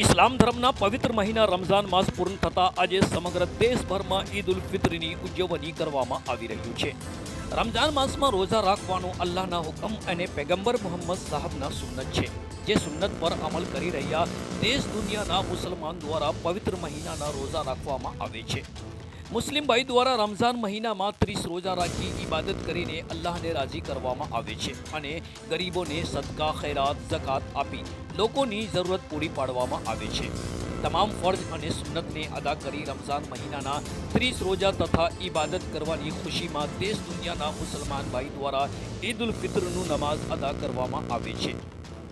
ઇસ્લામ ધર્મના પવિત્ર મહિના રમઝાન માસ પૂર્ણ થતા આજે સમગ્ર દેશભરમાં ઈદ ઉલ ફિત્રની ઉજવણી કરવામાં આવી રહ્યું છે। રમઝાન માસમાં રોજા રાખવાનો અલ્લાહના હુકમ અને પેગમ્બર મુહમ્મદ સાહેબના સુન્નત છે, જે સુન્નત પર અમલ કરી રહ્યા દેશ દુનિયાના મુસલમાન દ્વારા પવિત્ર મહિનાના રોજા રાખવામાં આવે છે। મુસ્લિમ ભાઈ દ્વારા રમઝાન મહિનામાં 30 રોજા રાખી ઇબાદત કરીને અલ્લાહને રાજી કરવામાં આવે છે અને ગરીબોને સદકા ખૈરાત ઝકાત આપી લોકોની જરૂરત પૂરી પાડવામાં આવે છે। તમામ ફરજ અને સુન્નતને અદા કરી રમઝાન મહિનાના 30 રોજા તથા ઇબાદત કરવાની ખુશીમાં દેશ દુનિયાના મુસલમાન ભાઈ દ્વારા ઈદ ઉલ ફિત્રનું નમાઝ અદા કરવામાં આવે છે।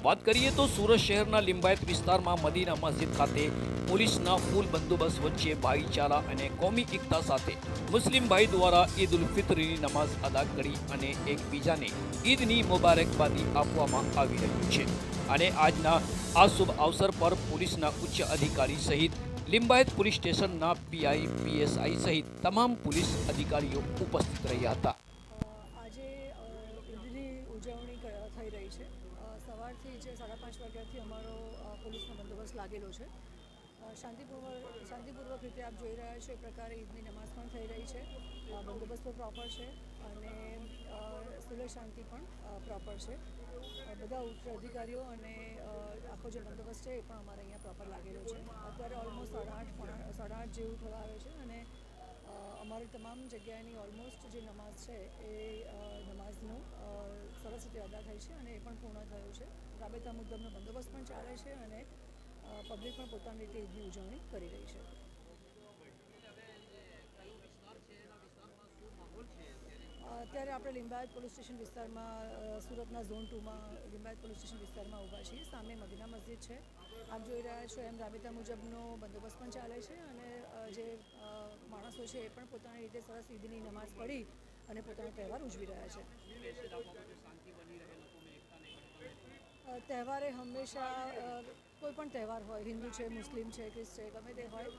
વાત કરીએ તો સુરત શહેરના લિંબાયત વિસ્તારમાં મદીના મસ્જિદ ખાતે પોલીસના ફૂલ બંદોબસ્ત વચ્ચે ભાઈચારા અને કોમી એકતા સાથે મુસ્લિમ ભાઈ દ્વારા ઈદ ઉલ ફિત્રની નમાઝ અદા કરી અને એકબીજાને ઈદની મુબારકબાદી આપવામાં આવી રહ્યું છે અને આજના આ શુભ અવસર પર પોલીસના ઉચ્ચ અધિકારી સહિત લિંબાયત પોલીસ સ્ટેશનના પીઆઈ પીએસઆઈ સહિત તમામ પોલીસ અધિકારીઓ ઉપસ્થિત રહ્યા હતા। આજે ઈદની ઉજવણી થઈ રહી છે। સવારથી જે 5:30 વાગ્યાથી અમારો પોલીસનો બંદોબસ્ત લાગેલો છે। શાંતિપૂર્વક રીતે આપ જોઈ રહ્યા છો એ પ્રકારે ઈદની નમાઝ પણ થઈ રહી છે। બંદોબસ્ત પણ પ્રોપર છે અને સુલહ શાંતિ પણ પ્રોપર છે। બધા ઉચ્ચ અધિકારીઓ અને આખો જે બંદોબસ્ત છે એ પણ અમારે અહીંયા પ્રોપર લાગેલો છે। અત્યારે ઓલમોસ્ટ 8:30 જેવું થવા આવે છે અને અમારી તમામ જગ્યાએની ઓલમોસ્ટ જે નમાઝ છે એ નમાઝનું સરસ રીતે અદા થઈ છે અને એ પણ પૂર્ણ થયું છે। રાબેતા મુજબનો બંદોબસ્ત પણ ચાલે છે અને પબ્લિક પણ પોતાની રીતે ઈદની ઉજવણી કરી રહી છે। અત્યારે આપણે લિંબાયત પોલીસ સ્ટેશન વિસ્તારમાં સુરતના ઝોન 2માં લિંબાયત પોલીસ સ્ટેશન વિસ્તારમાં ઊભા છીએ। સામે મદીના મસ્જિદ છે, આપ જોઈ રહ્યા છો એમ રાબેતા મુજબનો બંદોબસ્ત પણ ચાલે છે અને જે માણસો છે એ પણ પોતાની રીતે સરસ ઈદની નમાઝ પઢી અને પોતાનો તહેવાર ઉજવી રહ્યા છે। તહેવારે હંમેશા કોઈ પણ તહેવાર હોય, હિન્દુ છે, મુસ્લિમ છે, ખ્રિસ્ત છે, ગમે તે હોય,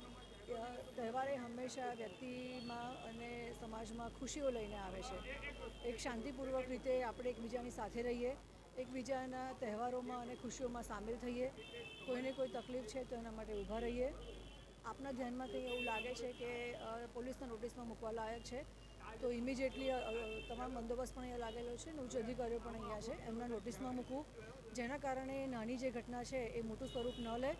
તહેવારે હંમેશા વ્યક્તિમાં અને સમાજમાં ખુશીઓ લઈને આવે છે। એક શાંતિપૂર્વક રીતે આપણે એકબીજાની સાથે રહીએ, એકબીજાના તહેવારોમાં અને ખુશીઓમાં સામેલ થઈએ, કોઈને કોઈ તકલીફ છે તો એના માટે ઊભા રહીએ। આપના ધ્યાનમાં કંઈ એવું લાગે છે કે પોલીસના નોટિસમાં મૂકવા લાયક છે તો ઇમિડિયેટલી તમામ બંદોબસ્ત પણ અહીંયા લાગેલો છે અને ઉચ્ચ અધિકારીઓ પણ અહીંયા છે, એમના નોટિસમાં મૂકવું, જેના કારણે નાની જે ઘટના છે એ મોટું સ્વરૂપ ન લે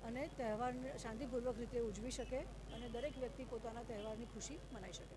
અને તહેવારને શાંતિપૂર્વક રીતે ઉજવી શકે અને દરેક વ્યક્તિ પોતાના તહેવારની ખુશી મનાવી શકે।